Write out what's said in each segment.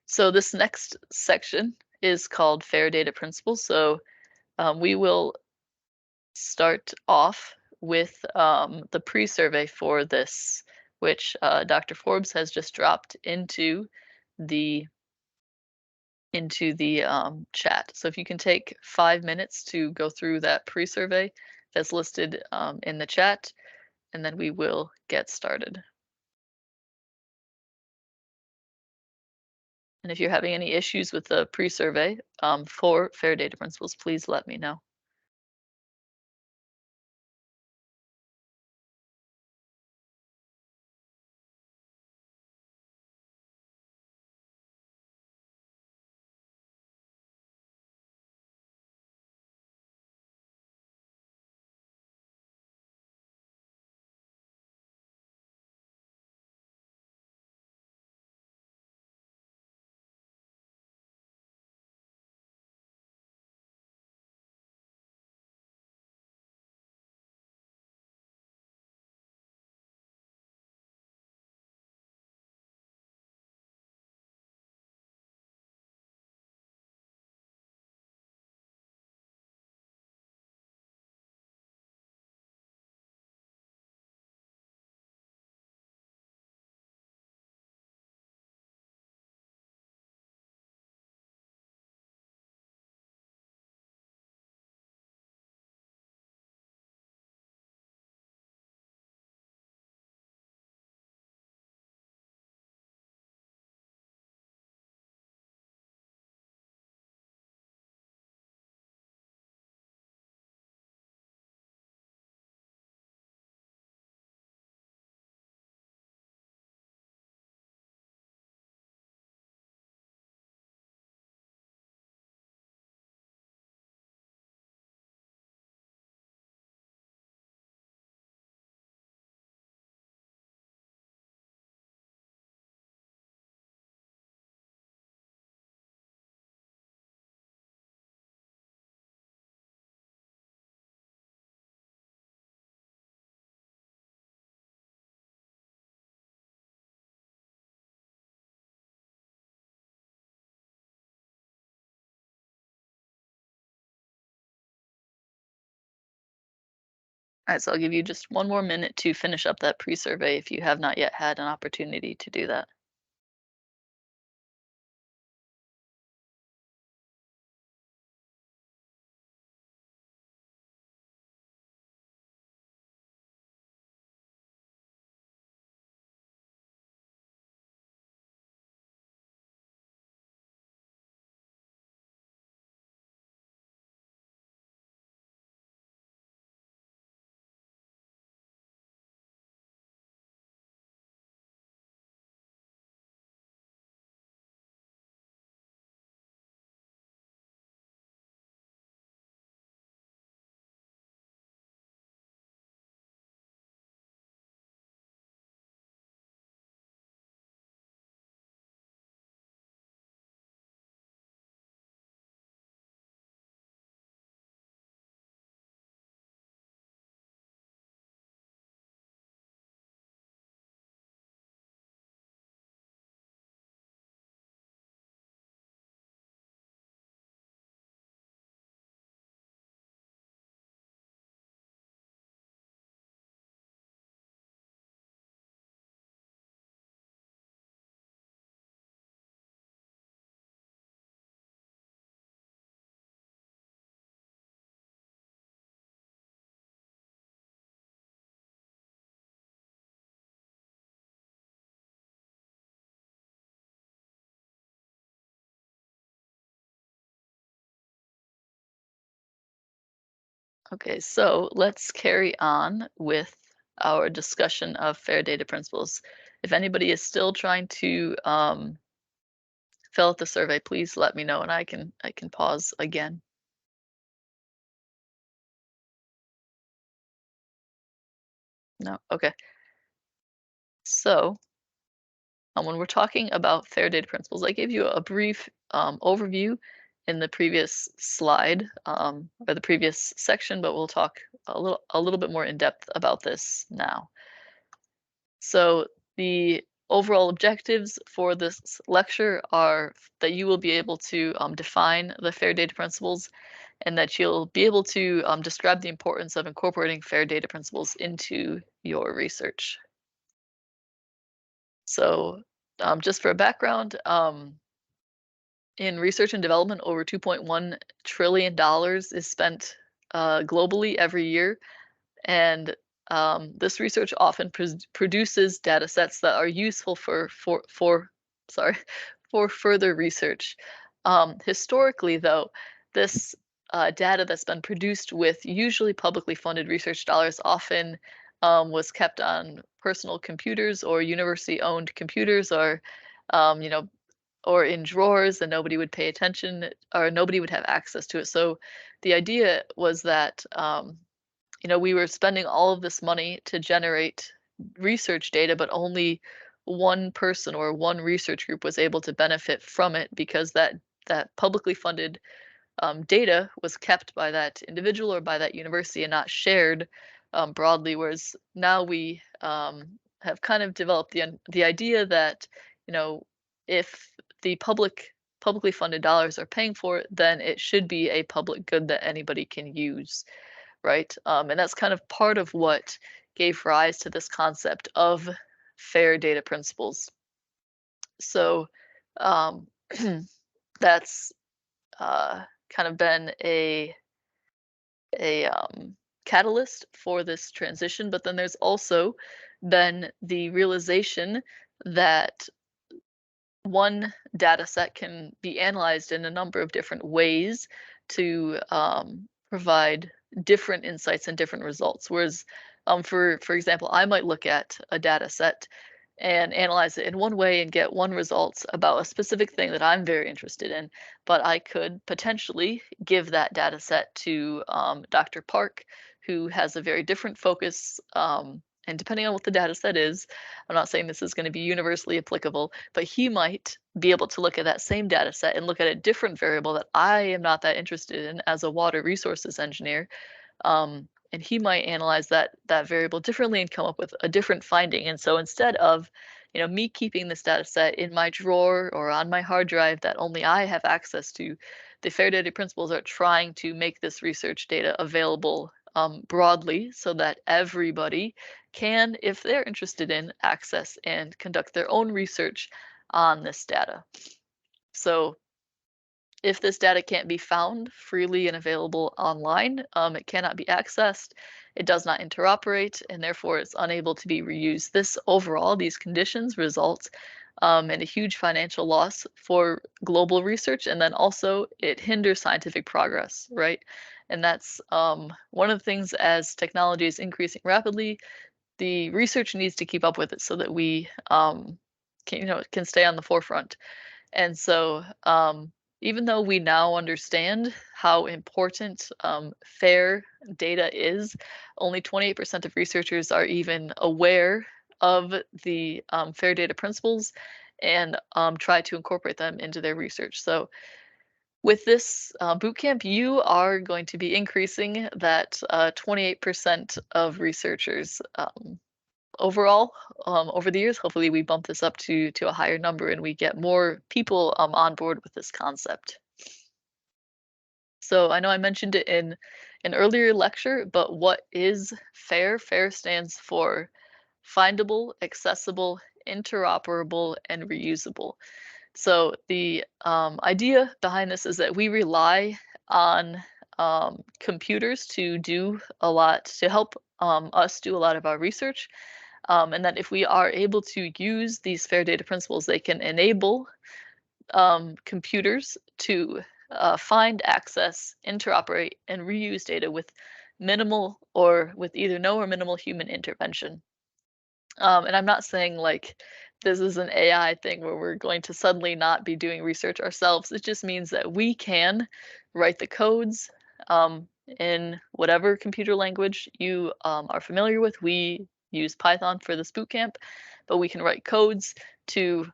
So this next section is called Fair Data Principles. So we will start off with the pre-survey for this, which Dr. Forbes has just dropped the into the chat. So if you can take 5 minutes to go through that pre-survey that's listed in the chat, and then we will get started. And if you're having any issues with the pre-survey for Fair Data Principles, please let me know. All right, so I'll give you just one more minute to finish up that pre-survey if you have not yet had an opportunity to do that. Okay, so let's carry on with our discussion of fair data principles. If anybody is still trying to fill out the survey, please let me know and I can pause again. No? Okay. So when we're talking about fair data principles, I gave you a brief overview in the previous slide or the previous section, but we'll talk a little bit more in depth about this now. So the overall objectives for this lecture are that you will be able to define the fair data principles and that you'll be able to describe the importance of incorporating fair data principles into your research. So just for a background, in research and development, over $2.1 trillion is spent globally every year. And this research often produces data sets that are useful for sorry for further research. Historically, though, this data that's been produced with usually publicly funded research dollars often was kept on personal computers or university-owned computers, or you know, or in drawers, and nobody would pay attention or nobody would have access to it. So the idea was that we were spending all of this money to generate research data, but only one person or one research group was able to benefit from it because that publicly funded data was kept by that individual or by that university and not shared broadly. Whereas now we have kind of developed the idea that if the publicly funded dollars are paying for it, then it should be a public good that anybody can use, right? And that's kind of part of what gave rise to this concept of fair data principles. So um, that's kind of been a catalyst for this transition. But then there's also been the realization that one data set can be analyzed in a number of different ways to provide different insights and different results. Whereas, for example, I might look at a data set and analyze it in one way and get one result about a specific thing that I'm very interested in, but I could potentially give that data set to Dr. Park, who has a very different focus. And depending on what the data set is, I'm not saying this is going to be universally applicable, but he might be able to look at that same data set and look at a different variable that I am not that interested in as a water resources engineer. And he might analyze that variable differently and come up with a different finding. And so instead of me keeping this data set in my drawer or on my hard drive that only I have access to, the fair data principles are trying to make this research data available broadly so that everybody can, if they're interested in, access and conduct their own research on this data. So if this data can't be found freely and available online, it cannot be accessed, it does not interoperate, and therefore it's unable to be reused. This overall, these conditions result in a huge financial loss for global research, and then also it hinders scientific progress, right? And that's one of the things. As technology is increasing rapidly, the research needs to keep up with it so that we can stay on the forefront. And so, even though we now understand how important fair data is, only 28% of researchers are even aware of the fair data principles and try to incorporate them into their research. So, with this bootcamp, you are going to be increasing that 28% of researchers overall over the years. Hopefully we bump this up to a higher number and we get more people on board with this concept. So I know I mentioned it in an earlier lecture, but what is FAIR? FAIR stands for findable, accessible, interoperable, and reusable. So the idea behind this is that we rely on computers to do a lot, to help us do a lot of our research. And that if we are able to use these fair data principles, they can enable computers to find, access, interoperate, and reuse data with minimal or with either no or minimal human intervention. And I'm not saying like this is an AI thing where we're going to suddenly not be doing research ourselves. It just means that we can write the codes in whatever computer language you are familiar with. We use Python for this bootcamp, but we can write codes to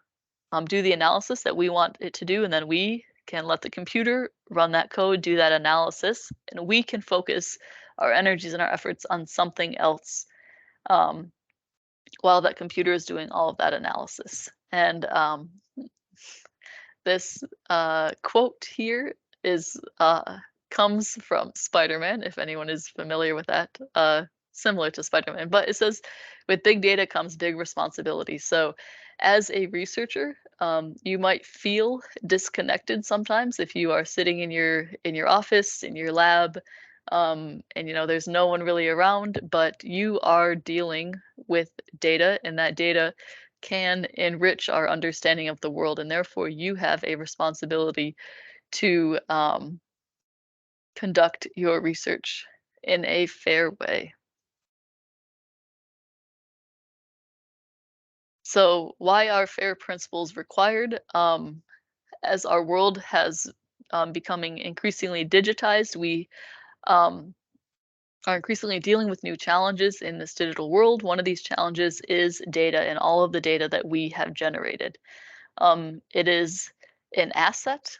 do the analysis that we want it to do, and then we can let the computer run that code, do that analysis, and we can focus our energies and our efforts on something else. Um, while that computer is doing all of that analysis. And this quote here is comes from Spider-Man, if anyone is familiar with that, similar to Spider-Man. But it says, "With big data comes big responsibility." So, as a researcher, you might feel disconnected sometimes if you are sitting in your office, in your lab, and there's no one really around, but you are dealing with data, and that data can enrich our understanding of the world, and therefore you have a responsibility to conduct your research in a fair way. So, why are fair principles required? As our world has becoming increasingly digitized, we um, are increasingly dealing with new challenges in this digital world. One of these challenges is data and all of the data that we have generated. It is an asset.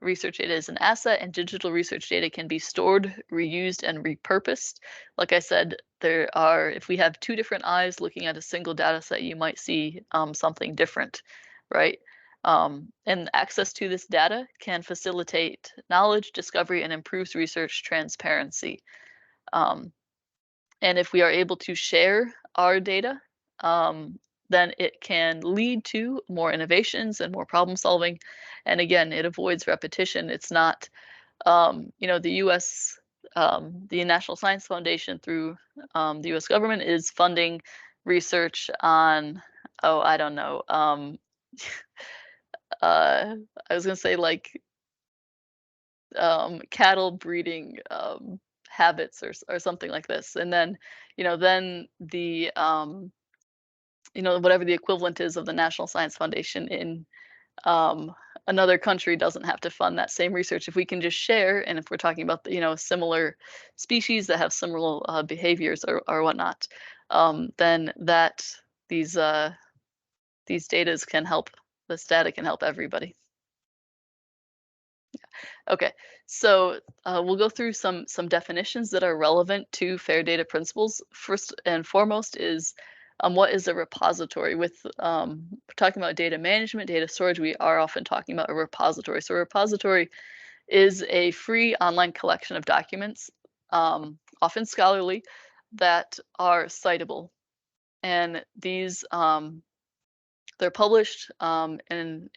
Research data is an asset, and digital research data can be stored, reused, and repurposed. Like I said, if we have two different eyes looking at a single data set, you might see something different, right? And access to this data can facilitate knowledge, discovery, and improves research transparency. Um, and if we are able to share our data, um, then it can lead to more innovations and more problem solving. And again, it avoids repetition. It's not, the US, the National Science Foundation through the US government is funding research on, oh, I don't know, I was going to say like cattle breeding habits or something like this. And then, then the whatever the equivalent is of the National Science Foundation in um, another country doesn't have to fund that same research. If we can just share, and if we're talking about similar species that have similar behaviors or whatnot, then these uh, these datas can help. This data can help everybody. Okay, so we'll go through some definitions that are relevant to fair data principles. First and foremost is what is a repository? With talking about data management, data storage, we are often talking about a repository. So a repository is a free online collection of documents, often scholarly, that are citable. And these they're published in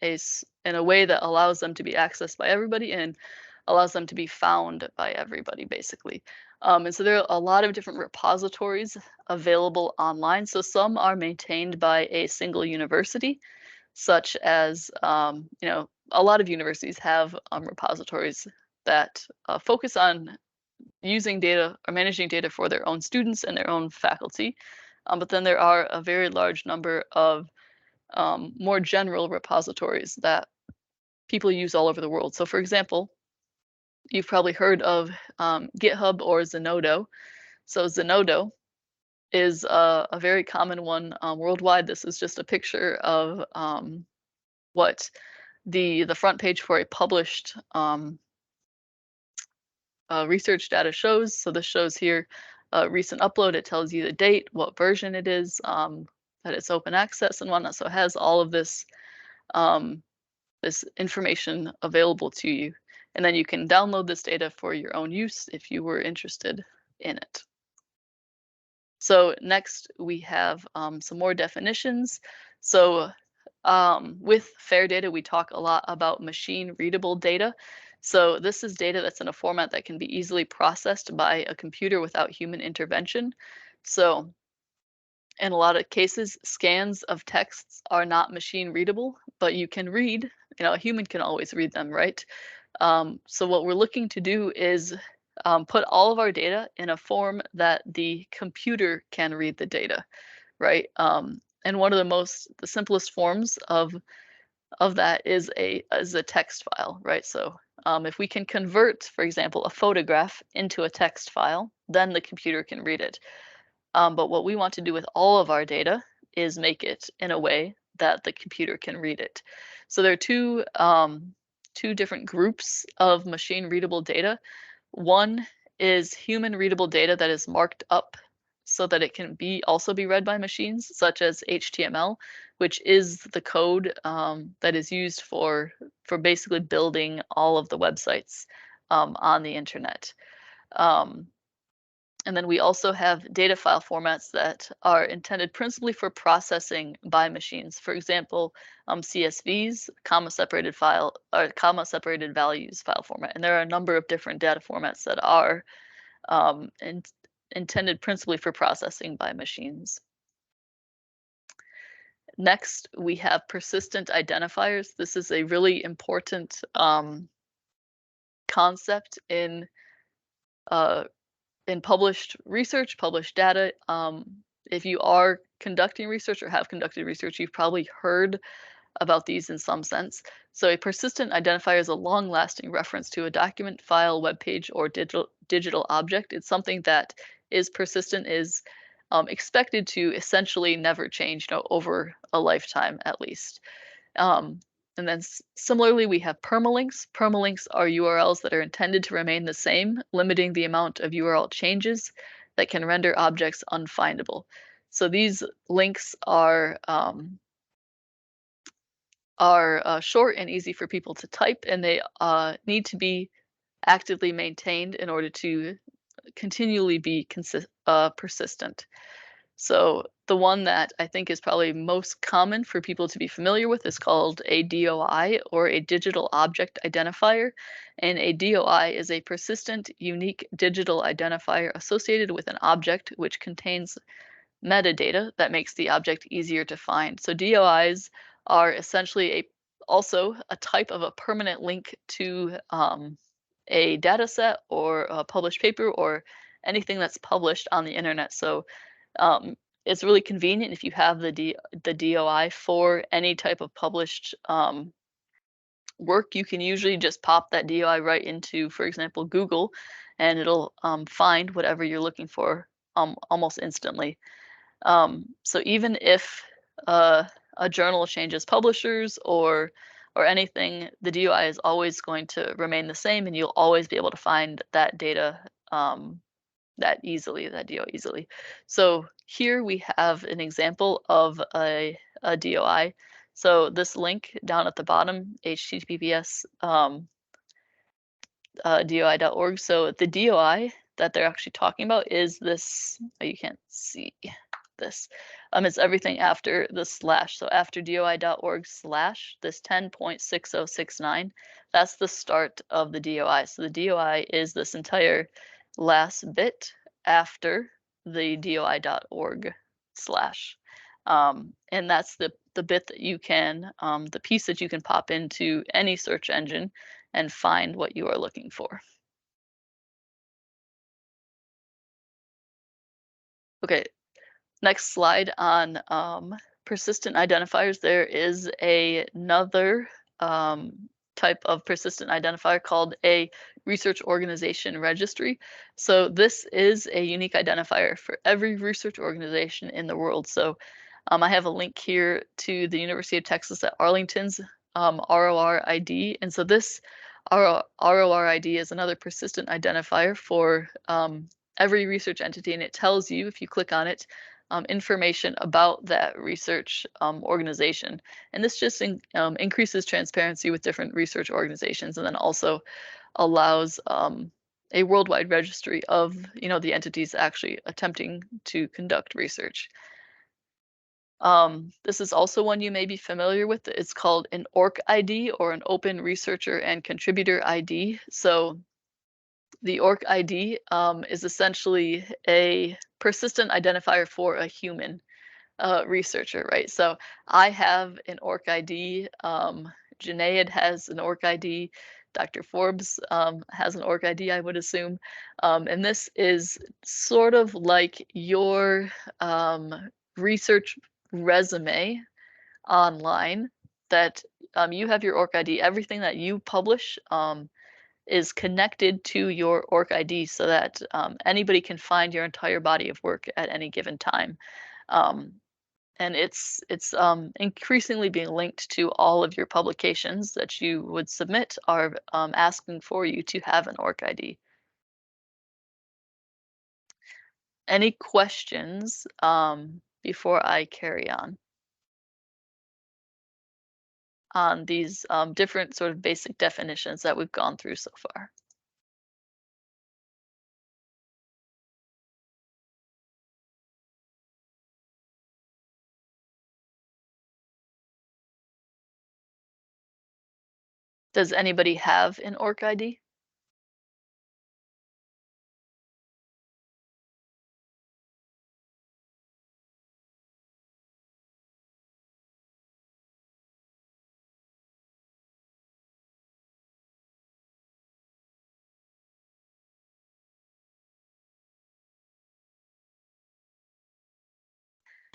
a way that allows them to be accessed by everybody and allows them to be found by everybody, basically. And so there are a lot of different repositories available online. So some are maintained by a single university, such as a lot of universities have repositories that focus on using data or managing data for their own students and their own faculty. But then there are a very large number of more general repositories that people use all over the world. So, for example, you've probably heard of GitHub or Zenodo. So, Zenodo is a very common one worldwide. This is just a picture of what the front page for a published research data shows. So, this shows here a recent upload. It tells you the date, what version it is, that it's open access and whatnot. So, it has all of um, this information available to you. And then you can download this data for your own use if you were interested in it. So next we have some more definitions. So with fair data, we talk a lot about machine readable data. So this is data that's in a format that can be easily processed by a computer without human intervention. So in a lot of cases, scans of texts are not machine readable, but you can read, a human can always read them, right? So what we're looking to do is put all of our data in a form that the computer can read the data, right? And one of the simplest forms of that is a text file, right? So if we can convert, for example, a photograph into a text file, then the computer can read it. But what we want to do with all of our data is make it in a way that the computer can read it. So there are two different groups of machine readable data. One is human readable data that is marked up. so that it can also be read by machines, such as HTML, which is the code that is used for basically building all of the websites on the internet. Um, and then we also have data file formats that are intended principally for processing by machines. For example, CSVs, comma separated file or comma separated values file format. And there are a number of different data formats that are intended principally for processing by machines. Next, we have persistent identifiers. This is a really important concept uh, in published research, published data. If you are conducting research or have conducted research, you've probably heard about these in some sense. So a persistent identifier is a long-lasting reference to a document, file, web page, or digital object. It's something that is persistent, is expected to essentially never change, over a lifetime at least. Um, and then similarly, we have permalinks. Permalinks are URLs that are intended to remain the same, limiting the amount of URL changes that can render objects unfindable. So these links are short and easy for people to type, and they need to be actively maintained in order to continually be persistent. So the one that I think is probably most common for people to be familiar with is called a DOI, or a digital object identifier. And a DOI is a persistent, unique digital identifier associated with an object which contains metadata that makes the object easier to find. So DOIs are essentially also a type of a permanent link to a data set or a published paper or anything that's published on the internet. So it's really convenient if you have the DOI for any type of published work. You can usually just pop that DOI right into, for example, Google, and it'll find whatever you're looking for almost instantly. So even if a journal changes publishers or anything, the DOI is always going to remain the same, and you'll always be able to find that data that DOI easily. So here we have an example of a DOI. So this link down at the bottom, https DOI.org. So the DOI that they're actually talking about is this. Oh, you can't see this. It's everything after the slash. So after doi.org slash, this 10.6069, that's the start of the DOI. So the DOI is this entire last bit after the doi.org slash. And that's the bit that you can, the piece that you can pop into any search engine and find what you are looking for. Okay, next slide on persistent identifiers. There is another type of persistent identifier called a research organization registry. So this is a unique identifier for every research organization in the world. So I have a link here to the University of Texas at Arlington's ROR ID. And so this ROR ID is another persistent identifier for every research entity, and it tells you, if you click on it, information about that research organization. And this just increases transparency with different research organizations, and then also allows a worldwide registry of the entities actually attempting to conduct research. This is also one you may be familiar with. It's called an ORC ID, or an Open Researcher and Contributor ID. So the ORC ID is essentially a persistent identifier for a human researcher, right? So I have an ORC ID. Janaid has an ORC ID. Dr. Forbes has an ORC ID, I would assume. And this is sort of like your research resume online, that you have your ORC ID. Everything that you publish is connected to your ORC ID, so that anybody can find your entire body of work at any given time. And it's increasingly being linked to all of your publications that you would submit are asking for you to have an ORC ID. Any questions before I carry on these different sort of basic definitions that we've gone through so far? Does anybody have an orc ID?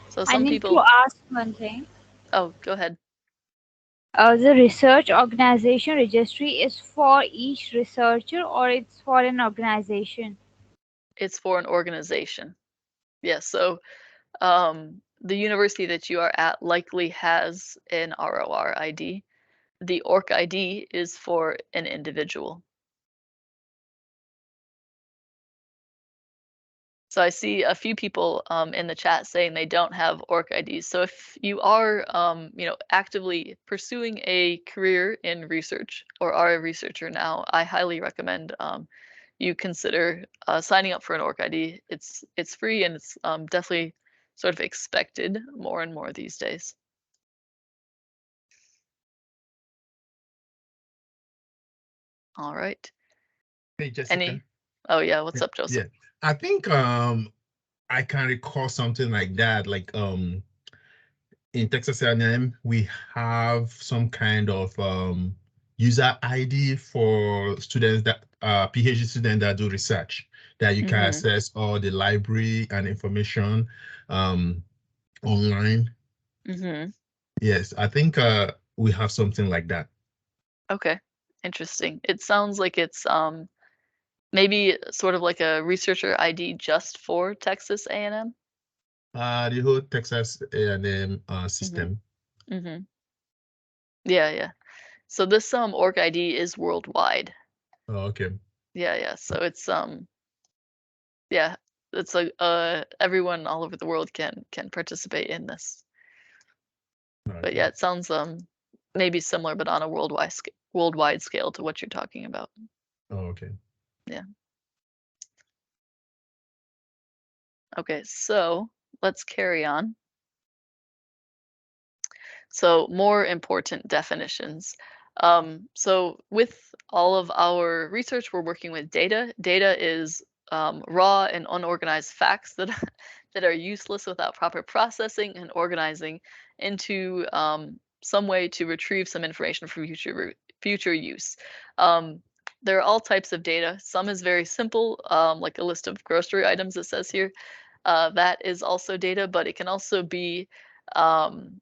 So I some need to people, ask one thing. oh, go ahead. The research organization registry is for each researcher or it's for an organization? It's for an organization. Yes, so the university that you are at likely has an ROR ID. The orc ID is for an individual. So I see a few people in the chat saying they don't have orc IDs. So if you are, actively pursuing a career in research or are a researcher now, I highly recommend you consider signing up for an orc ID. It's free and it's definitely sort of expected more and more these days. All right. Hey, Jessica. Any? Oh yeah. What's Yeah, up, yeah. Joseph? I think I can recall something like that. Like in Texas A&M, we have some kind of user ID for students that PhD students that do research that you can Mm-hmm. access all the library and information um online. Mm-hmm. Yes, I think we have something like that. Okay. Interesting. It sounds like it's maybe sort of like a researcher ID just for Texas A&M? The whole Texas A&M Mhm, system. mhm. Yeah, yeah. So this org ID is worldwide. Oh, okay. Yeah, yeah. So it's yeah, it's like everyone all over the world can participate in this. But Okay. yeah, it sounds maybe similar but on a worldwide scale to what you're talking about. Oh, okay. Yeah. Okay, so let's carry on. So more important definitions. So with all of our research, we're working with data. Data is raw and unorganized facts that that are useless without proper processing and organizing into some way to retrieve some information for future use. Um, there are all types of data. Some is very simple, like a list of grocery items it says here. That is also data, but it can also be um,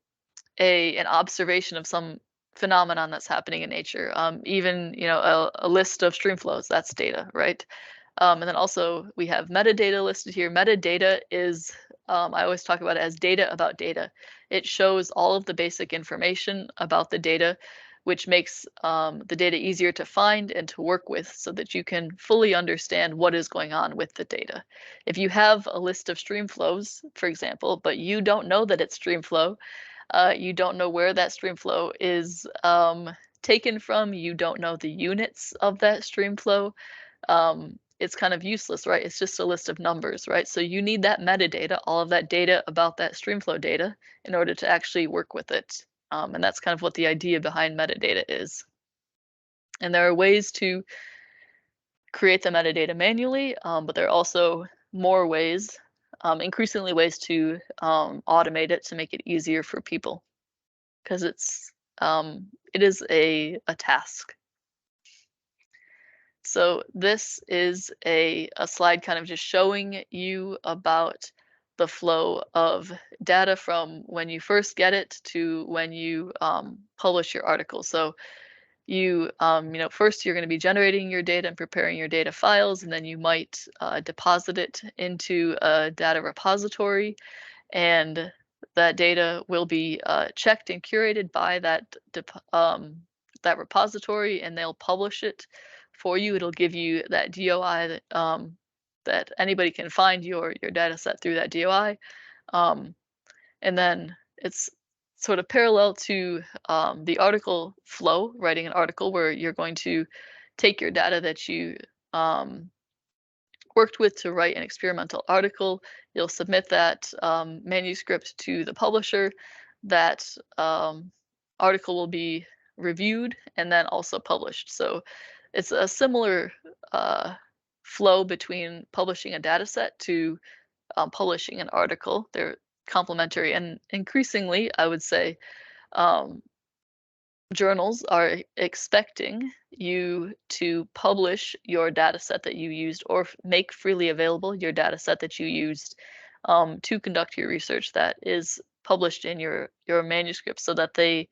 a an observation of some phenomenon that's happening in nature. Even a list of stream flows, that's data, right? And then also we have metadata listed here. Metadata is I always talk about it as data about data. It shows all of the basic information about the data, which makes the data easier to find and to work with so that you can fully understand what is going on with the data. If you have a list of stream flows, for example, but you don't know that it's stream flow, you don't know where that stream flow is taken from. You don't know the units of that stream flow. It's kind of useless, right? It's just a list of numbers, right? So you need that metadata, all of that data about that streamflow data in order to actually work with it. And that's kind of what the idea behind metadata is. And there are ways to create the metadata manually, but there are also more ways, increasingly ways to automate it to make it easier for people because it is a task. So this is a slide kind of just showing you about the flow of data from when you first get it to when you publish your article. So first you're going to be generating your data and preparing your data files, and then you might deposit it into a data repository, and that data will be checked and curated by that repository, and they'll publish it for you. It'll give you that DOI that anybody can find your data set through that DOI. And then it's sort of parallel to the article flow, writing an article where you're going to take your data that you worked with to write an experimental article. You'll submit that manuscript to the publisher. That article will be reviewed and then also published. So it's a similar flow between publishing a data set to publishing an article. They're complementary, and increasingly, I would say, um, journals are expecting you to publish your data set that you used, or make freely available your data set that you used to conduct your research that is published in your manuscript, so that they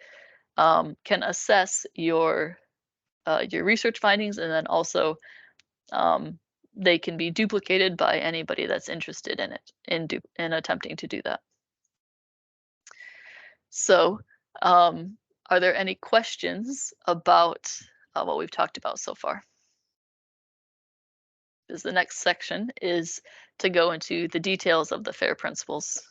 can assess your research findings, and then also they can be duplicated by anybody that's interested in it, in attempting to do that. So, are there any questions about what we've talked about so far? Because the next section is to go into the details of the FAIR principles.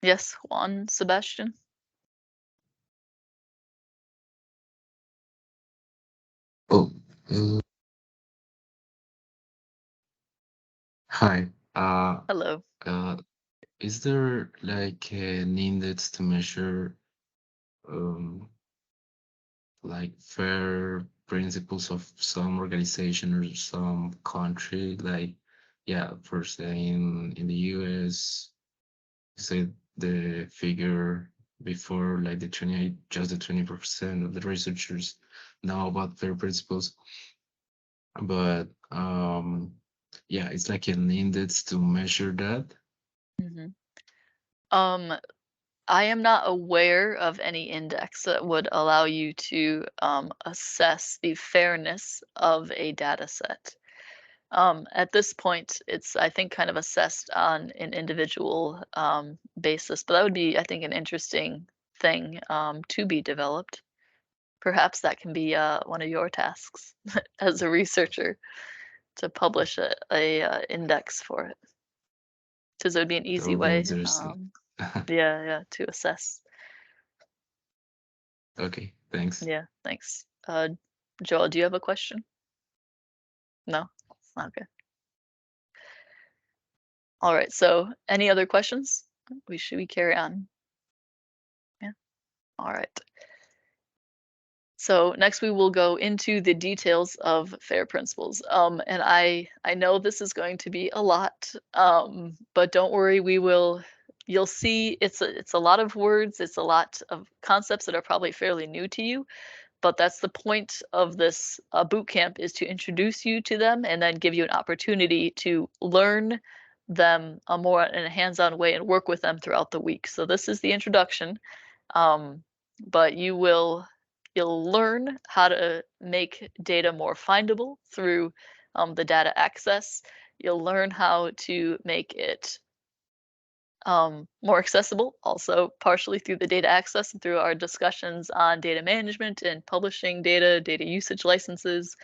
Yes, Juan Sebastian? Oh, hi. Hello. Uh, is there like an index to measure um like fair principles of some organization or some country? Like, yeah, for say in the US, say the figure before like the 28, just the 20% of the researchers know about fair principles. But yeah, it's like an index to measure that. Mhm. I am not aware of any index that would allow you to assess the fairness of a data set. At this point, it's, I think, kind of assessed on an individual basis, but that would be, I think, an interesting thing to be developed. Perhaps that can be one of your tasks as a researcher, to publish a index for it, because it would be an That easy would be way, interesting. yeah, to assess. Okay, thanks. Yeah, thanks. Joel, do you have a question? No? Okay. All right, so any other questions? Should we carry on? Yeah. All right. So next we will go into the details of FAIR principles. And I know this is going to be a lot, but don't worry, you'll see it's a lot of words, it's a lot of concepts that are probably fairly new to you, but that's the point of this boot camp, is to introduce you to them and then give you an opportunity to learn them more in a hands-on way and work with them throughout the week. So this is the introduction, but you'll learn how to make data more findable through the data access. You'll learn how to make it more accessible, also partially through the data access and through our discussions on data management and publishing data, data usage licenses.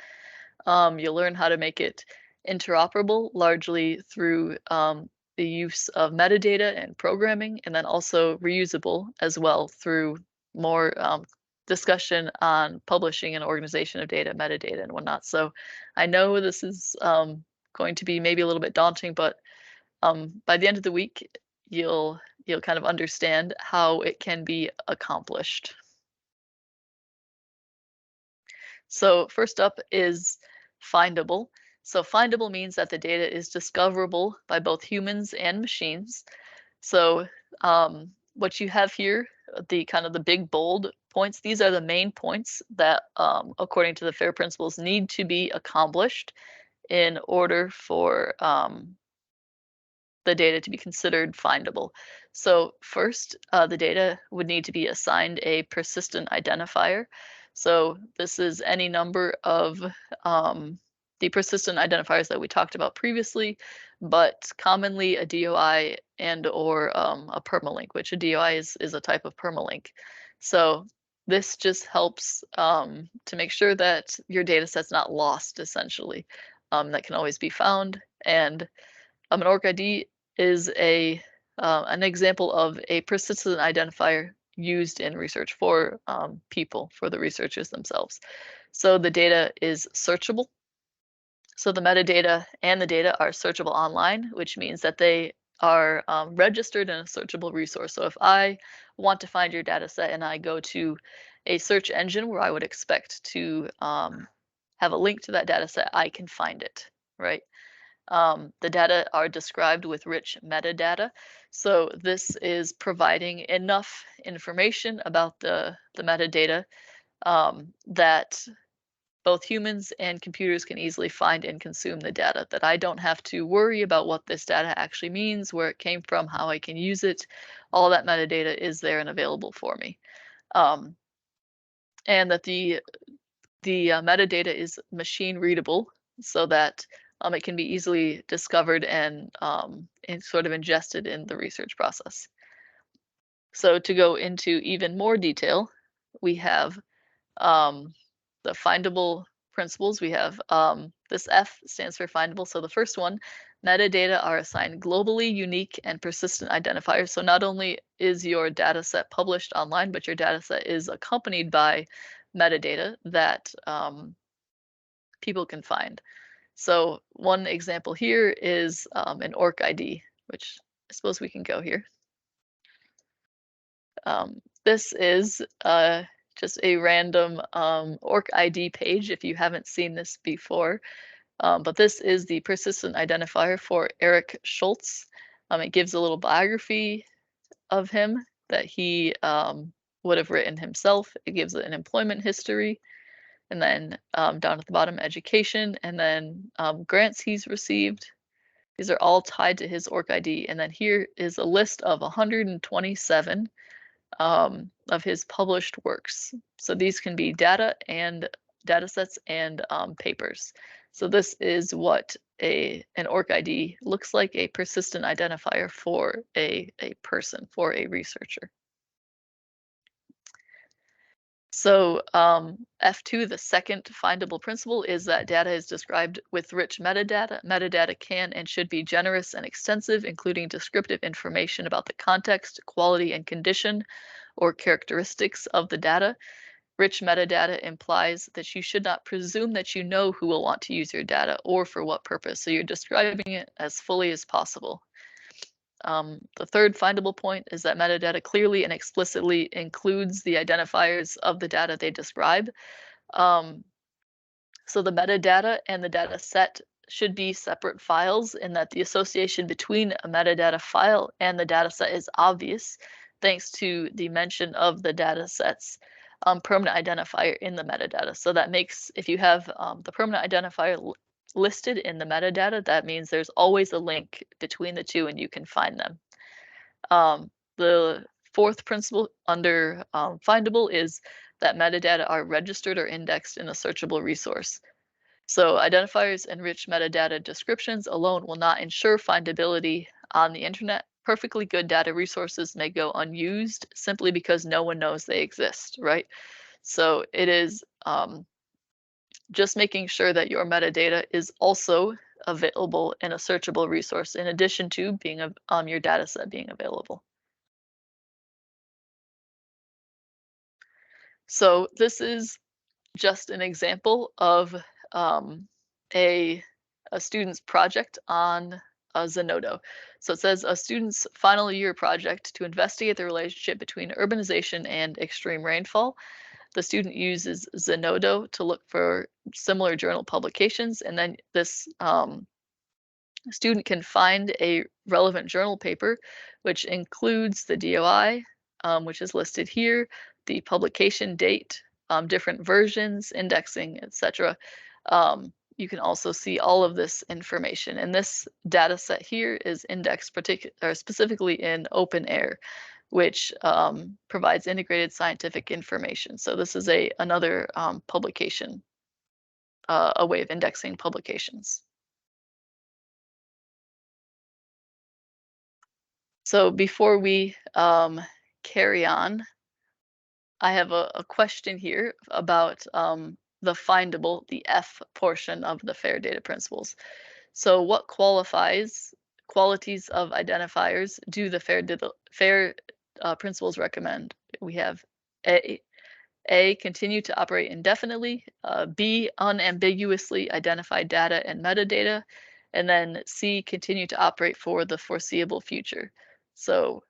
You'll learn how to make it interoperable, largely through the use of metadata and programming, and then also reusable as well through more discussion on publishing and organization of data, metadata, and whatnot. So I know this is going to be maybe a little bit daunting, but by the end of the week, you'll kind of understand how it can be accomplished. So first up is findable. So findable means that the data is discoverable by both humans and machines. So what you have here, the kind of the big bold points, these are the main points that, according to the FAIR principles, need to be accomplished in order for the data to be considered findable. So first, the data would need to be assigned a persistent identifier. So this is any number of the persistent identifiers that we talked about previously, but commonly a DOI and or a permalink, which a DOI is a type of permalink. So this just helps to make sure that your data set's not lost, essentially. That can always be found. And an ORCID is an example of a persistent identifier used in research for people, for the researchers themselves. So the data is searchable. So the metadata and the data are searchable online, which means that they are registered in a searchable resource. So if I want to find your data set and I go to a search engine where I would expect to have a link to that data set, I can find it, right? The data are described with rich metadata. So this is providing enough information about the metadata that both humans and computers can easily find and consume the data, that I don't have to worry about what this data actually means, where it came from, how I can use it. All that metadata is there and available for me. And that the metadata is machine readable so that it can be easily discovered and sort of ingested in the research process. So to go into even more detail, we have the findable principles. We have this F stands for findable. So the first one, metadata are assigned globally unique and persistent identifiers. So not only is your data set published online, but your data set is accompanied by metadata that people can find. So one example here is an ORCID, which I suppose we can go here. This is just a random ORCID page if you haven't seen this before. But this is the persistent identifier for Eric Schultz. It gives a little biography of him that he would have written himself. It gives an employment history, and then down at the bottom, education, and then grants he's received. These are all tied to his ORCID. And then here is a list of 127 of his published works. So these can be data and data sets and papers. So this is what an ORCID looks like, a persistent identifier for a person, for a researcher. So F2, the second findable principle, is that data is described with rich metadata. Metadata can and should be generous and extensive, including descriptive information about the context, quality, and condition or characteristics of the data. Rich metadata implies that you should not presume that you know who will want to use your data or for what purpose. So you're describing it as fully as possible. The third findable point is that metadata clearly and explicitly includes the identifiers of the data they describe. So the metadata and the data set should be separate files in that the association between a metadata file and the data set is obvious thanks to the mention of the data set's permanent identifier in the metadata. So that makes, if you have the permanent identifier listed in the metadata, that means there's always a link between the two and you can find them. The fourth principle under findable is that metadata are registered or indexed in a searchable resource. So identifiers and rich metadata descriptions alone will not ensure findability on the internet. Perfectly good data resources may go unused simply because no one knows they exist, right? So it is just making sure that your metadata is also available in a searchable resource in addition to being your data set being available. So this is just an example of a student's project on Zenodo. So it says a student's final year project to investigate the relationship between urbanization and extreme rainfall. The student uses Zenodo to look for similar journal publications, and then this student can find a relevant journal paper, which includes the DOI, which is listed here, the publication date, different versions, indexing, etc. You can also see all of this information. And this data set here is indexed specifically in open air. which provides integrated scientific information. So this is another publication, a way of indexing publications. So before we carry on, I have a question here about the findable, the F portion of the FAIR data principles. So what qualities of identifiers do the FAIR principles recommend? We have A, continue to operate indefinitely, B, unambiguously identify data and metadata, and then C, continue to operate for the foreseeable future. So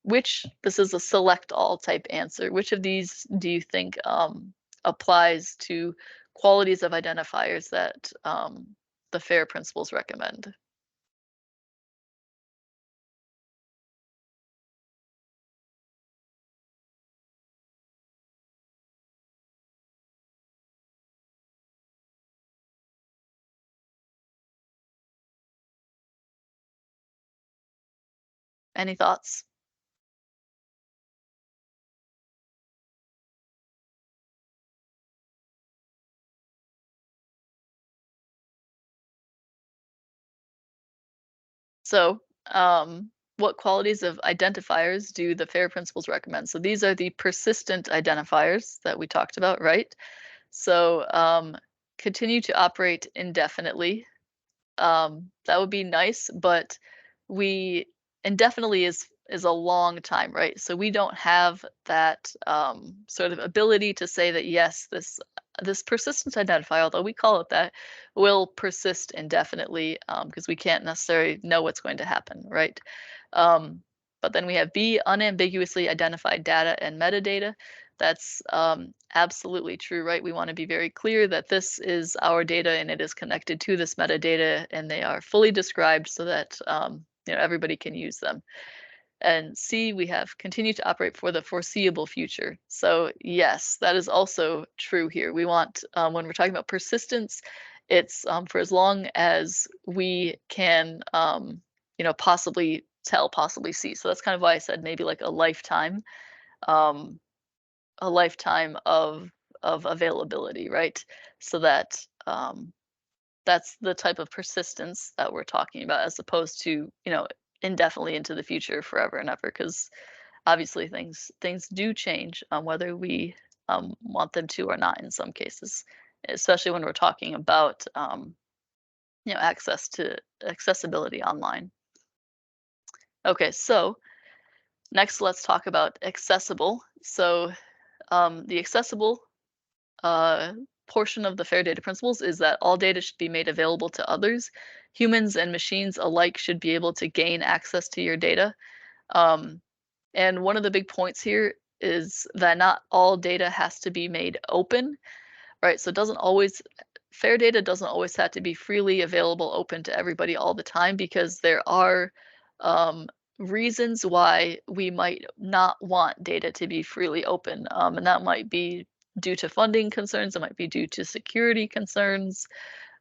this is a select all type answer. Which of these do you think applies to qualities of identifiers that the FAIR principles recommend? Any thoughts? So what qualities of identifiers do the FAIR principles recommend? So these are the persistent identifiers that we talked about, right? So continue to operate indefinitely. That would be nice, but indefinitely is a long time, right? So we don't have that sort of ability to say that yes, this persistent identifier, although we call it that, will persist indefinitely because we can't necessarily know what's going to happen, right? But then we have B, unambiguously identified data and metadata. That's absolutely true, right? We want to be very clear that this is our data and it is connected to this metadata and they are fully described so that everybody can use them. And C, we have continue to operate for the foreseeable future. So yes, that is also true here. We want, when we're talking about persistence, it's for as long as we can, possibly tell, possibly see. So that's kind of why I said maybe like a lifetime of availability, right? So that that's the type of persistence that we're talking about, as opposed to indefinitely into the future, forever and ever, because obviously things do change whether we want them to or not in some cases, especially when we're talking about accessibility online. Okay, so next let's talk about accessible. So the accessible portion of the FAIR data principles is that all data should be made available to others. Humans and machines alike should be able to gain access to your data. And one of the big points here is that not all data has to be made open, right? So FAIR data doesn't always have to be freely available, open to everybody all the time, because there are reasons why we might not want data to be freely open. And that might be due to funding concerns, it might be due to security concerns,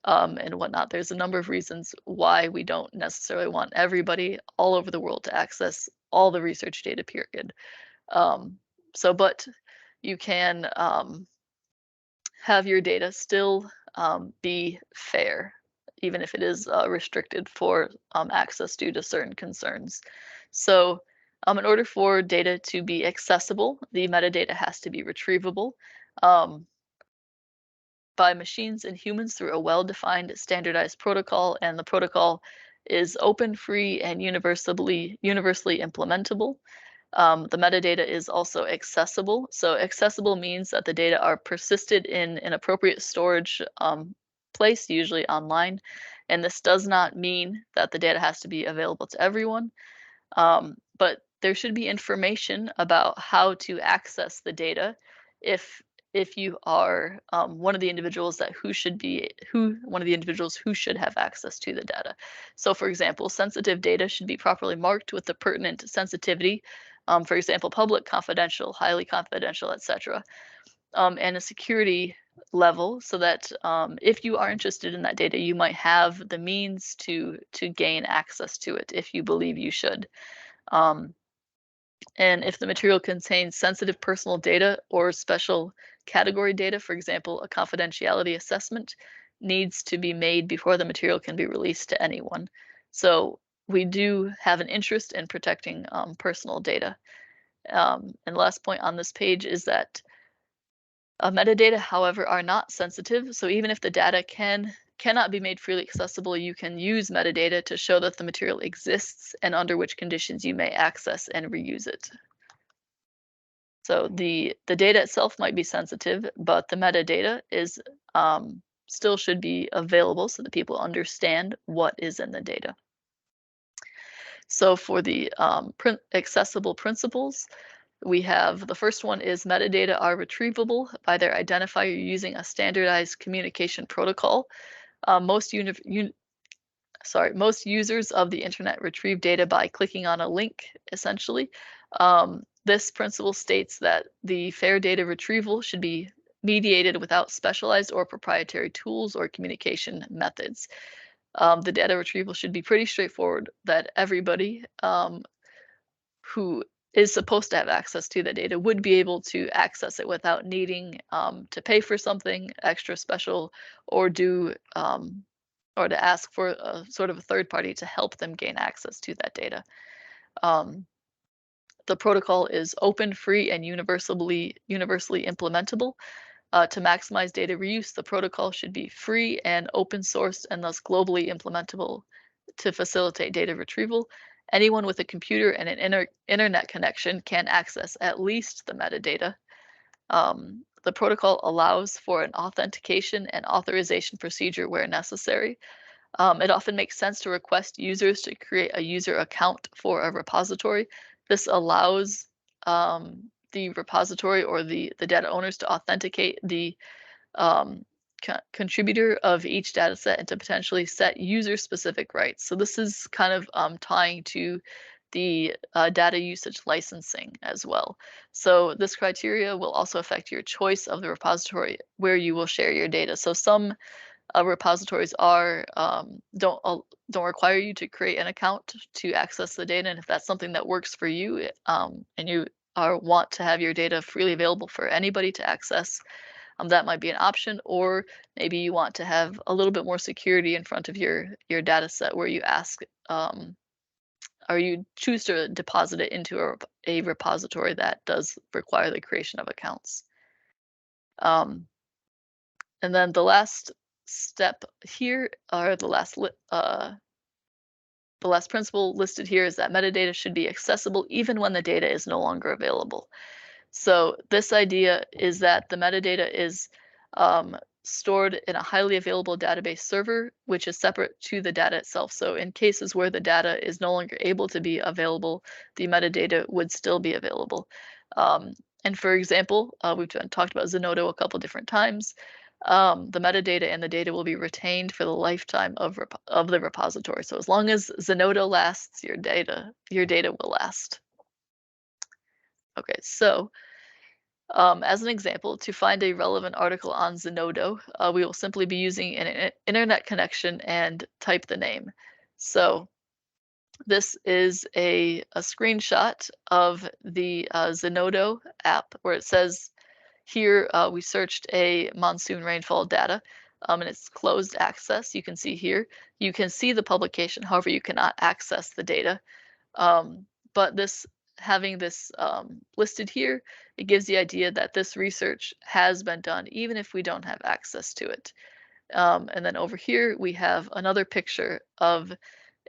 and whatnot. There's a number of reasons why we don't necessarily want everybody all over the world to access all the research data, period. But you can have your data still be fair, even if it is restricted for access due to certain concerns. So in order for data to be accessible, the metadata has to be retrievable by machines and humans through a well-defined standardized protocol, and the protocol is open, free, and universally implementable. The metadata is also accessible. So accessible means that the data are persisted in an appropriate storage place, usually online. And this does not mean that the data has to be available to everyone, but there should be information about how to access the data if you are one of the individuals who should have access to the data. So for example, sensitive data should be properly marked with the pertinent sensitivity. For example, public, confidential, highly confidential, etc. And a security level, so that if you are interested in that data, you might have the means to gain access to it if you believe you should. And if the material contains sensitive personal data or special category data, for example, a confidentiality assessment, needs to be made before the material can be released to anyone. So we do have an interest in protecting personal data. And the last point on this page is that metadata, however, are not sensitive. So even if the data cannot be made freely accessible, you can use metadata to show that the material exists and under which conditions you may access and reuse it. So the data itself might be sensitive, but the metadata is still should be available so that people understand what is in the data. So for the accessible principles, we have the first one is metadata are retrievable by their identifier using a standardized communication protocol. Most users of the internet retrieve data by clicking on a link, essentially. This principle states that the fair data retrieval should be mediated without specialized or proprietary tools or communication methods. The data retrieval should be pretty straightforward, that everybody who is supposed to have access to the data would be able to access it without needing to pay for something extra special or do or to ask for a sort of a third party to help them gain access to that data. The protocol is open, free, and universally implementable. To maximize data reuse, the protocol should be free and open sourced and thus globally implementable to facilitate data retrieval. Anyone with a computer and an internet connection can access at least the metadata. The protocol allows for an authentication and authorization procedure where necessary. It often makes sense to request users to create a user account for a repository. This allows the repository or the data owners to authenticate the contributor of each data set and to potentially set user-specific rights. So this is kind of tying to the data usage licensing as well. So this criteria will also affect your choice of the repository where you will share your data. So some repositories are don't require you to create an account to access the data, and if that's something that works for you and you want to have your data freely available for anybody to access, that might be an option. Or maybe you want to have a little bit more security in front of your data set where you ask or you choose to deposit it into a repository that does require the creation of accounts. And then the last step here, or the last principle listed here, is that metadata should be accessible even when the data is no longer available. So this idea is that the metadata is stored in a highly available database server, which is separate to the data itself. So in cases where the data is no longer able to be available, the metadata would still be available. And for example, we've talked about Zenodo a couple different times. The metadata and the data will be retained for the lifetime of the repository. So as long as Zenodo lasts, your data will last. Okay, so as an example, to find a relevant article on Zenodo, we will simply be using an internet connection and type the name. So this is a screenshot of the Zenodo app where it says here we searched a monsoon rainfall data and it's closed access. You can see here. You can see the publication, however, you cannot access the data. But having this listed here, it gives the idea that this research has been done, even if we don't have access to it. And then over here, we have another picture of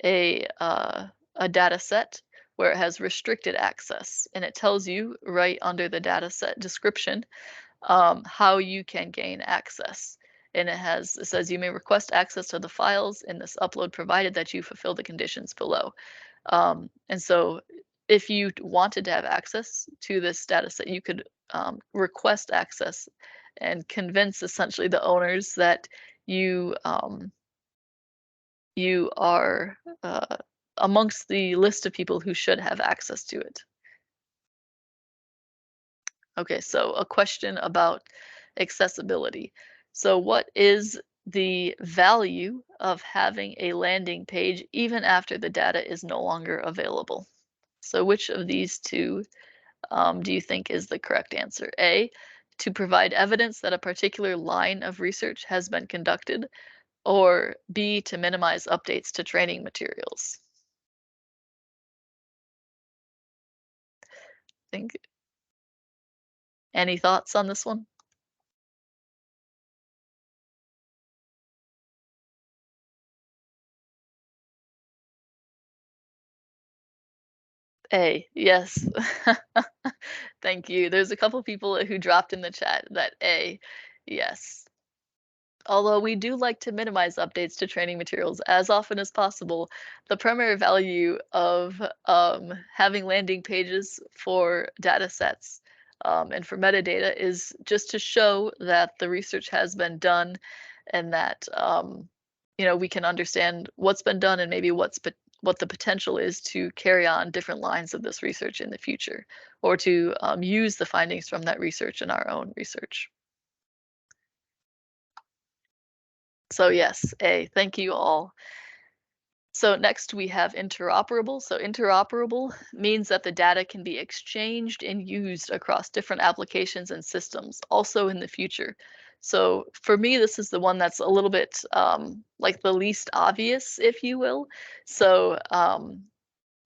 a data set where it has restricted access, and it tells you right under the data set description how you can gain access. And it says you may request access to the files in this upload provided that you fulfill the conditions below. And so if you wanted to have access to this data set, you could request access and convince essentially the owners that you are amongst the list of people who should have access to it. Okay, so a question about accessibility. So what is the value of having a landing page even after the data is no longer available? So which of these two do you think is the correct answer? A, to provide evidence that a particular line of research has been conducted, or B, to minimize updates to training materials? Think any thoughts on this one? A, yes. Thank you. There's a couple people who dropped in the chat that A, yes. Although we do like to minimize updates to training materials as often as possible, the primary value of having landing pages for data sets and for metadata is just to show that the research has been done and that we can understand what's been done and maybe what the potential is to carry on different lines of this research in the future, or to use the findings from that research in our own research. So yes, A, thank you all. So next we have interoperable. So interoperable means that the data can be exchanged and used across different applications and systems, also in the future. So for me, this is the one that's a little bit like the least obvious, if you will. So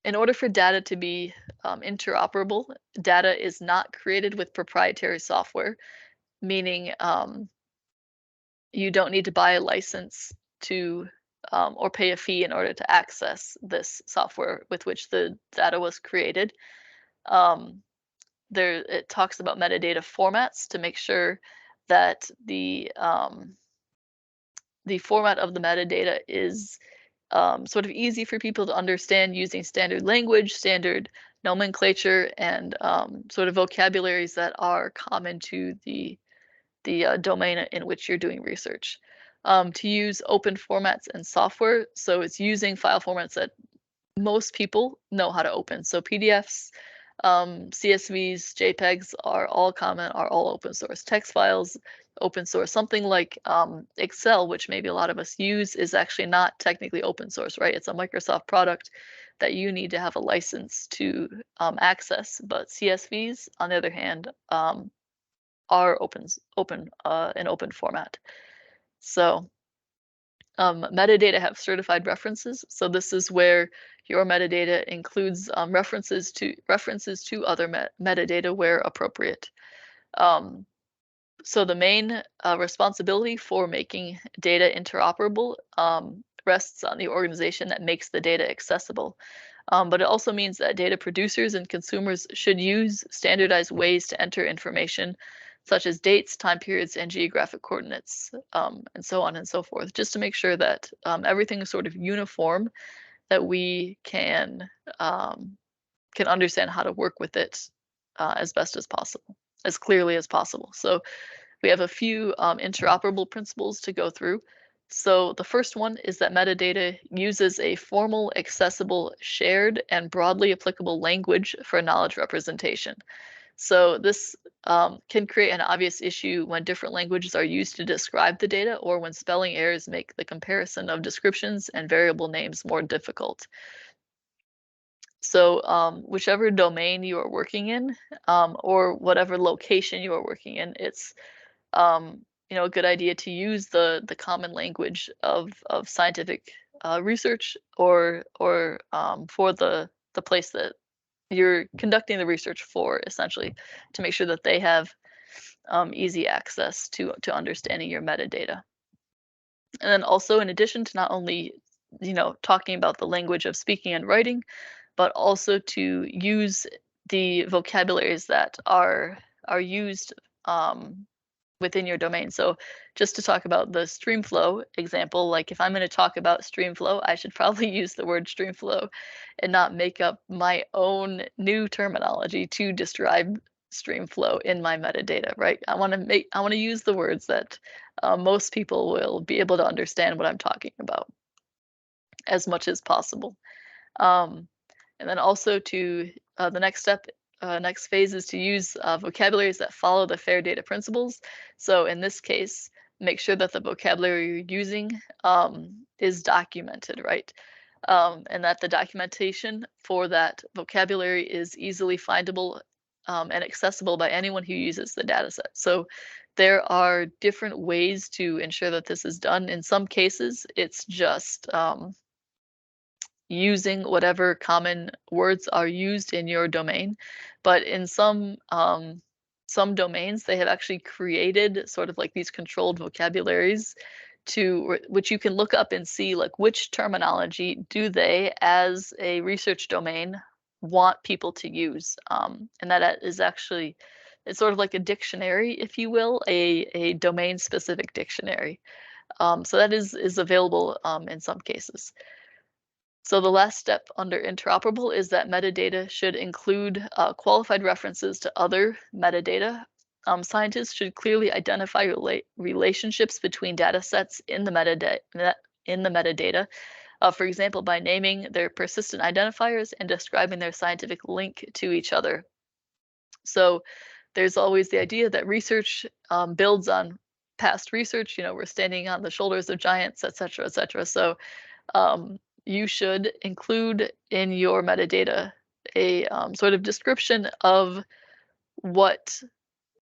in order for data to be interoperable, data is not created with proprietary software, meaning you don't need to buy a license to or pay a fee in order to access this software with which the data was created. It talks about metadata formats to make sure that the format of the metadata is sort of easy for people to understand using standard language, standard nomenclature, and sort of vocabularies that are common to the domain in which you're doing research. To use open formats and software, so it's using file formats that most people know how to open. So PDFs, CSVs, JPEGs are all common, are all open source. Text files, open source. Something like Excel, which maybe a lot of us use, is actually not technically open source, right? It's a Microsoft product that you need to have a license to access. But CSVs, on the other hand, are an open format. So metadata have certified references. So this is where your metadata includes references to other metadata where appropriate. So the main responsibility for making data interoperable rests on the organization that makes the data accessible. But it also means that data producers and consumers should use standardized ways to enter information, such as dates, time periods, and geographic coordinates, and so on and so forth, just to make sure that everything is sort of uniform, that we can understand how to work with it as best as possible, as clearly as possible. So we have a few interoperable principles to go through. So the first one is that metadata uses a formal, accessible, shared, and broadly applicable language for knowledge representation. So this can create an obvious issue when different languages are used to describe the data, or when spelling errors make the comparison of descriptions and variable names more difficult. So whichever domain you are working in, or whatever location you are working in, it's a good idea to use the common language of scientific research, or for the place that you're conducting the research for, essentially, to make sure that they have easy access to understanding your metadata. And then also, in addition to not only talking about the language of speaking and writing, but also to use the vocabularies that are used within your domain. So just to talk about the streamflow example, like if I'm going to talk about streamflow, I should probably use the word streamflow and not make up my own new terminology to describe streamflow in my metadata, right? I want to use the words that most people will be able to understand what I'm talking about as much as possible. And then also to the next step, next phase is to use vocabularies that follow the fair data principles. So in this case, make sure that the vocabulary you're using is documented, right? and that the documentation for that vocabulary is easily findable and accessible by anyone who uses the dataset. So there are different ways to ensure that this is done. In some cases, it's just using whatever common words are used in your domain. But in some domains, they have actually created sort of like these controlled vocabularies to which you can look up and see like which terminology do they as a research domain want people to use. And that is actually, it's sort of like a dictionary, if you will, a domain specific dictionary. So that is available in some cases. So the last step under interoperable is that metadata should include qualified references to other metadata. Scientists should clearly identify relationships between data sets in the metadata. For example, by naming their persistent identifiers and describing their scientific link to each other. So there's always the idea that research builds on past research. You know, we're standing on the shoulders of giants, et cetera, et cetera. So you should include in your metadata a sort of description of what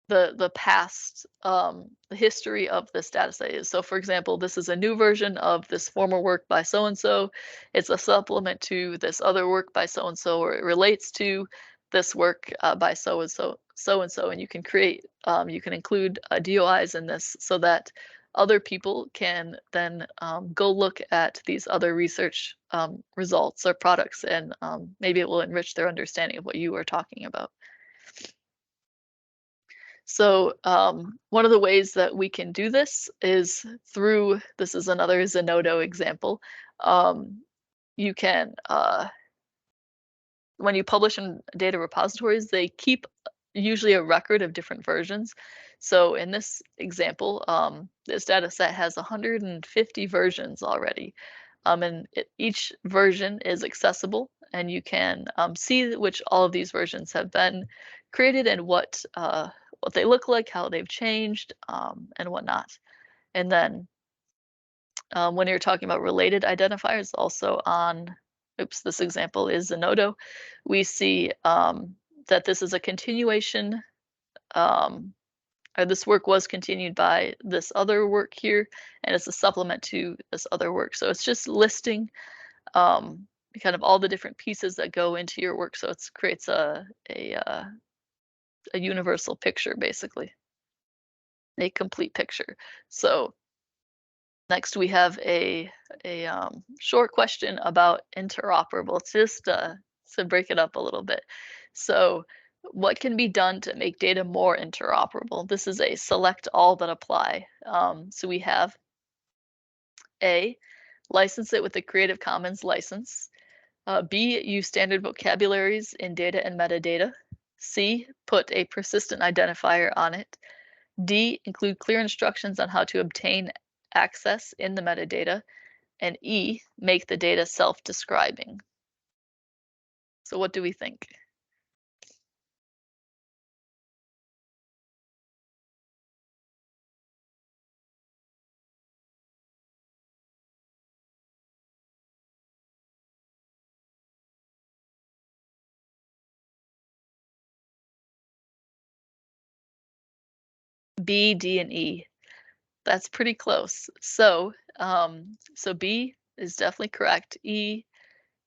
the past, the history of this data set is. So for example, this is a new version of this former work by so-and-so. It's a supplement to this other work by so-and-so, or it relates to this work by so-and-so, so-and-so, and you can create, you can include DOIs in this so that other people can then go look at these other research results or products, and maybe it will enrich their understanding of what you are talking about. So one of the ways that we can do this is through, this is another Zenodo example. You can, when you publish in data repositories, they keep usually a record of different versions. So in this example, this data set has 150 versions already. And each version is accessible, and you can see which all of these versions have been created and what they look like, how they've changed, and whatnot. And then when you're talking about related identifiers, also on, oops, this example is Zenodo, we see that this is a continuation, or this work was continued by this other work here, and it's a supplement to this other work. So it's just listing kind of all the different pieces that go into your work. So it creates a universal picture, basically, a complete picture. So next we have a short question about interoperable, just to break it up a little bit. So what can be done to make data more interoperable? This is a select all that apply. So we have A, license it with the Creative Commons license. B, use standard vocabularies in data and metadata. C, put a persistent identifier on it. D, include clear instructions on how to obtain access in the metadata. And E, make the data self-describing. So what do we think? B, D, and E. That's pretty close. So, so B is definitely correct. E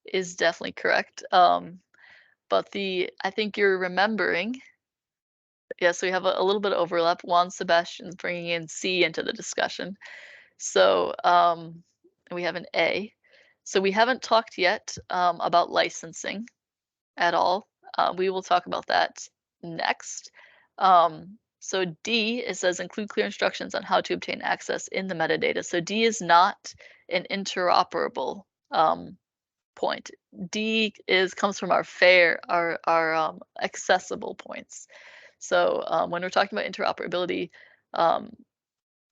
is definitely correct. But I think you're remembering, yeah, so we have a little bit of overlap. Juan Sebastian's bringing in C into the discussion. So we have an A. So we haven't talked yet about licensing at all. We will talk about that next. So D, it says include clear instructions on how to obtain access in the metadata. So D is not an interoperable point. D comes from our our accessible points. So when we're talking about interoperability,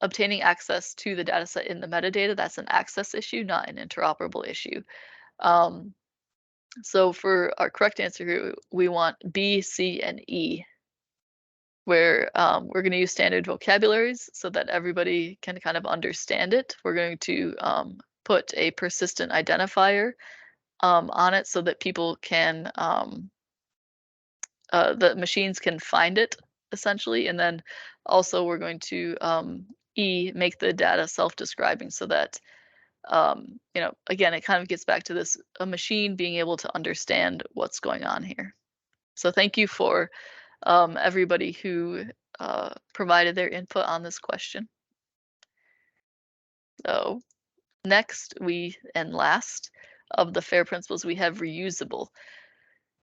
obtaining access to the data set in the metadata, that's an access issue, not an interoperable issue. So for our correct answer here, we want B, C, and E, where we're going to use standard vocabularies so that everybody can kind of understand it. We're going to put a persistent identifier on it so that people can, the machines can find it essentially. And then also we're going to make the data self-describing so that, you know, again, it kind of gets back to this, a machine being able to understand what's going on here. So thank you for everybody who provided their input on this question. So next, and last of the FAIR principles, we have reusable.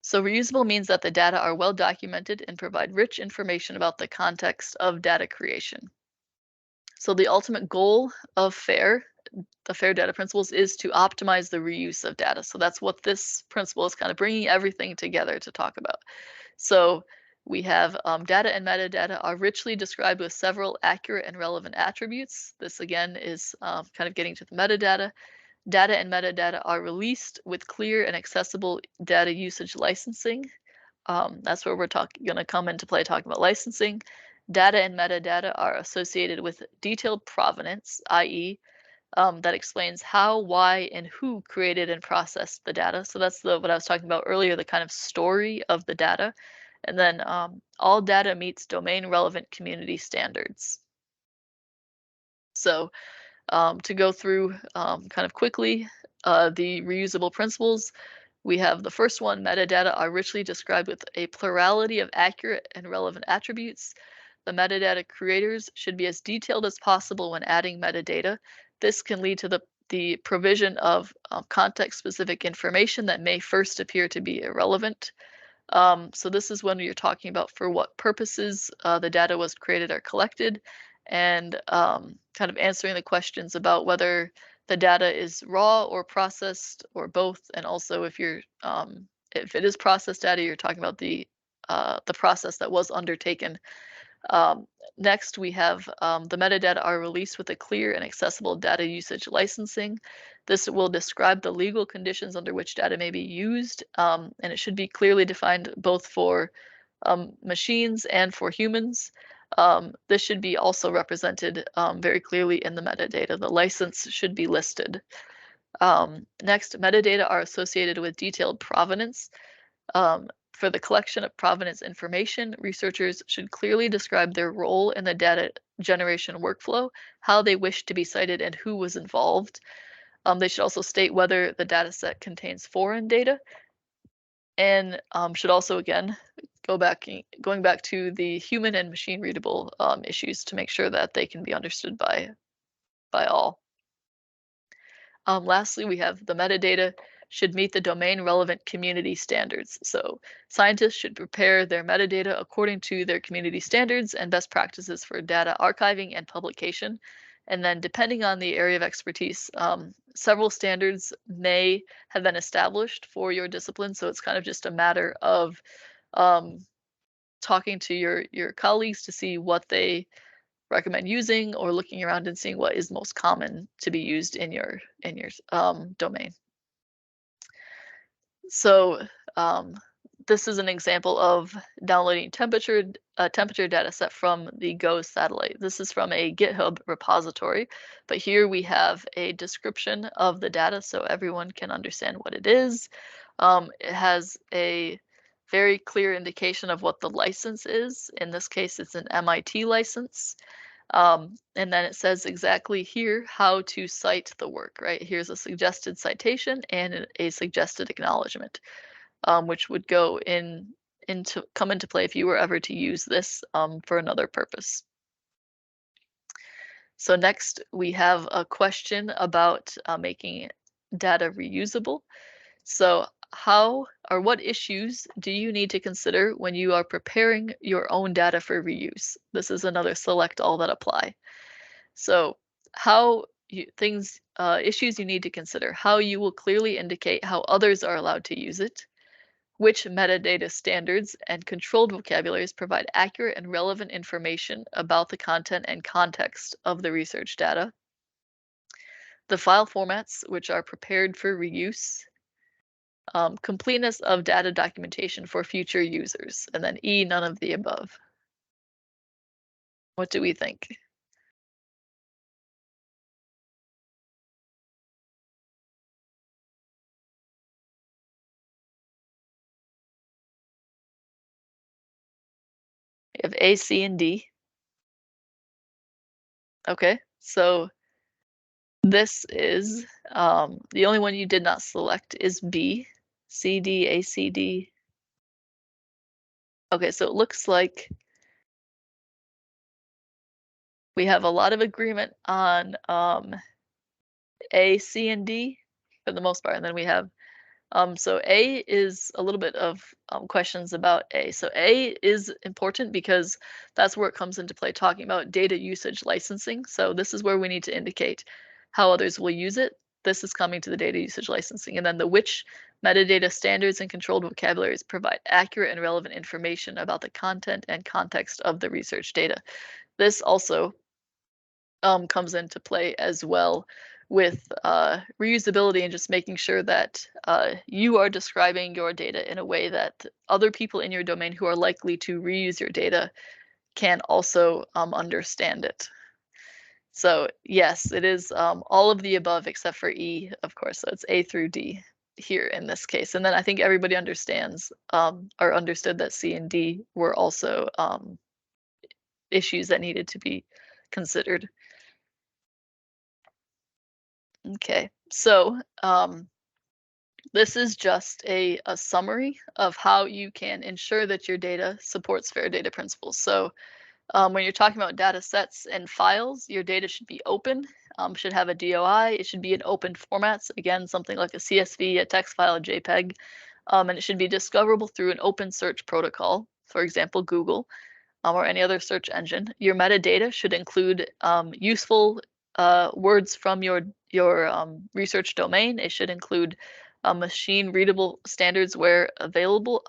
So reusable means that the data are well documented and provide rich information about the context of data creation. So the ultimate goal of FAIR, the FAIR data principles, is to optimize the reuse of data. So that's what this principle is kind of bringing everything together to talk about. So we have data and metadata are richly described with several accurate and relevant attributes. This again is kind of getting to the metadata. Data and metadata are released with clear and accessible data usage licensing. That's where we're going to come into play talking about licensing. Data and metadata are associated with detailed provenance, i.e., that explains how, why, and who created and processed the data. So that's what I was talking about earlier, the kind of story of the data. And then all data meets domain relevant community standards. So to go through kind of quickly, the reusable principles, we have the first one: metadata are richly described with a plurality of accurate and relevant attributes. The metadata creators should be as detailed as possible when adding metadata. This can lead to the provision of context-specific information that may first appear to be irrelevant. So this is when you're talking about for what purposes the data was created or collected, and kind of answering the questions about whether the data is raw or processed or both, and also if you're if it is processed data, you're talking about the process that was undertaken. Next, we have the metadata are released with a clear and accessible data usage licensing. This will describe the legal conditions under which data may be used, and it should be clearly defined both for machines and for humans. This should be also represented very clearly in the metadata. The license should be listed. Next, metadata are associated with detailed provenance. For the collection of provenance information, researchers should clearly describe their role in the data generation workflow, how they wish to be cited, and who was involved. They should also state whether the data set contains foreign data, and should also, again, going back to the human and machine readable issues to make sure that they can be understood by all. Lastly, we have the metadata should meet the domain relevant community standards. So scientists should prepare their metadata according to their community standards and best practices for data archiving and publication. And then depending on the area of expertise, several standards may have been established for your discipline. So it's kind of just a matter of talking to your colleagues to see what they recommend using, or looking around and seeing what is most common to be used in your domain. So this is an example of downloading temperature data set from the GO satellite. This is from a GitHub repository, but here we have a description of the data so everyone can understand what it is. It has a very clear indication of what the license is. In this case, it's an MIT license. And then it says exactly here how to cite the work, right? Here's a suggested citation and a suggested acknowledgement, which would come into play if you were ever to use this for another purpose. So next we have a question about making data reusable. So what issues do you need to consider when you are preparing your own data for reuse? This is another select all that apply. So issues you need to consider: how you will clearly indicate how others are allowed to use it, which metadata standards and controlled vocabularies provide accurate and relevant information about the content and context of the research data, the file formats which are prepared for reuse, completeness of data documentation for future users, and then E, none of the above. What do we think? A, C, and D. Okay, so this is the only one you did not select is B, C, D, A, C, D. Okay, so it looks like we have a lot of agreement on A, C, and D for the most part, and then we have so A is a little bit of questions about A. So A is important because that's where it comes into play, talking about data usage licensing. So this is where we need to indicate how others will use it. This is coming to the data usage licensing. And then the which metadata standards and controlled vocabularies provide accurate and relevant information about the content and context of the research data. This also comes into play as well with reusability and just making sure that you are describing your data in a way that other people in your domain who are likely to reuse your data can also understand it. So yes, it is all of the above except for E, of course. So it's A through D here in this case. And then I think everybody understands or understood that C and D were also issues that needed to be considered. Okay, so this is just a summary of how you can ensure that your data supports fair data principles. So when you're talking about data sets and files, your data should be open, should have a DOI, it should be in open formats, again, something like a CSV, a text file, a JPEG, and it should be discoverable through an open search protocol, for example, Google. Or any other search engine. Your metadata should include useful words from your research domain. It should include machine readable standards where available.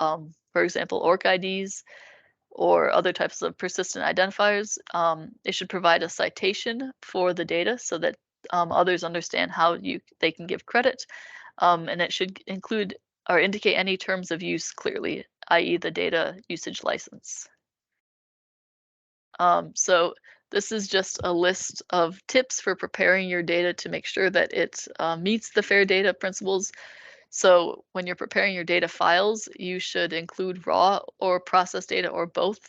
For example, ORC-IDs or other types of persistent identifiers. It should provide a citation for the data so that others understand how they can give credit. And it should include or indicate any terms of use clearly, i.e. the data usage license. So this is just a list of tips for preparing your data to make sure that it meets the fair data principles. So when you're preparing your data files, you should include raw or processed data or both,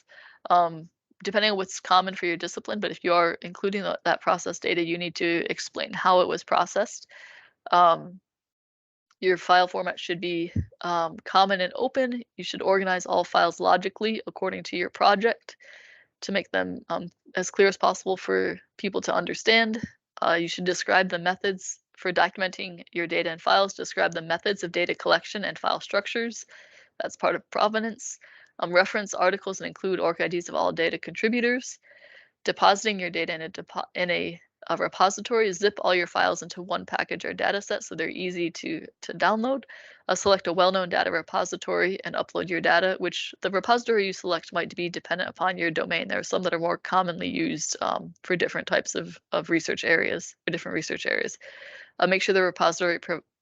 depending on what's common for your discipline. But if you are including that processed data, you need to explain how it was processed. Your file format should be common and open. You should organize all files logically according to your project to make them as clear as possible for people to understand. You should describe the methods for documenting your data and files, describe the methods of data collection and file structures. That's part of provenance. Reference articles and include ORC-IDs of all data contributors. Depositing your data in a repository, zip all your files into one package or data set so they're easy to download. Select a well-known data repository and upload your data, which the repository you select might be dependent upon your domain. There are some that are more commonly used for different types of research areas, for different research areas. Make sure the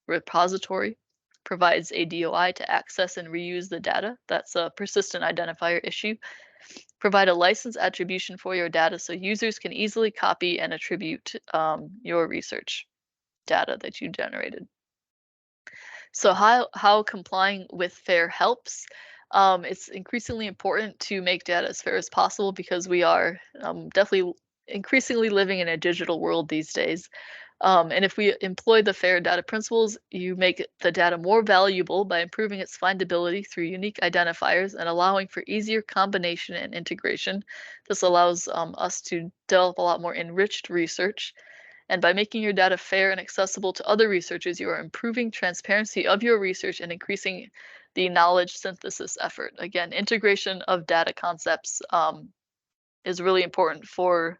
repository provides a DOI to access and reuse the data. That's a persistent identifier issue. Provide a license attribution for your data so users can easily copy and attribute your research data that you generated. So how complying with FAIR helps. It's increasingly important to make data as fair as possible because we are definitely increasingly living in a digital world these days. And if we employ the FAIR data principles, you make the data more valuable by improving its findability through unique identifiers and allowing for easier combination and integration. This allows us to develop a lot more enriched research. And by making your data fair and accessible to other researchers, you are improving transparency of your research and increasing the knowledge synthesis effort. Again, integration of data concepts is really important for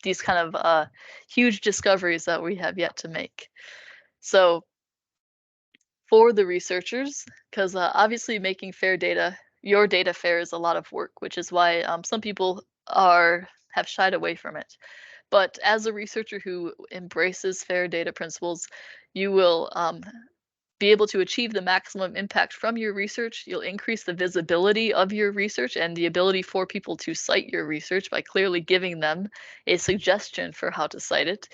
these kind of huge discoveries that we have yet to make. So for the researchers, because obviously making fair data, your data fair is a lot of work, which is why some people have shied away from it. But as a researcher who embraces fair data principles, you will be able to achieve the maximum impact from your research. You'll increase the visibility of your research and the ability for people to cite your research by clearly giving them a suggestion for how to cite it.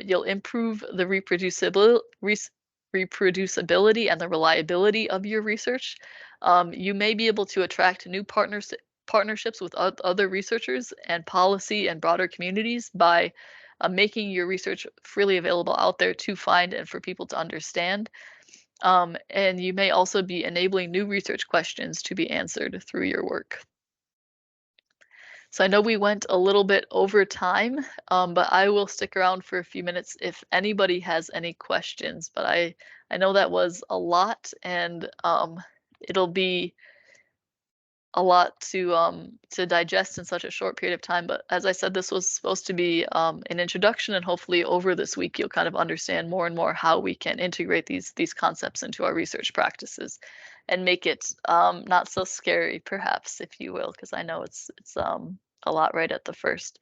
You'll improve the reproducibility and the reliability of your research. You may be able to attract new partners partnerships with other researchers and policy and broader communities by making your research freely available out there to find and for people to understand. And you may also be enabling new research questions to be answered through your work. So I know we went a little bit over time, but I will stick around for a few minutes if anybody has any questions. But I know that was a lot, and it'll be a lot to digest in such a short period of time. But as I said, this was supposed to be an introduction, and hopefully over this week you'll kind of understand more and more how we can integrate these concepts into our research practices, and make it not so scary, perhaps, if you will, because I know it's a lot right at the first.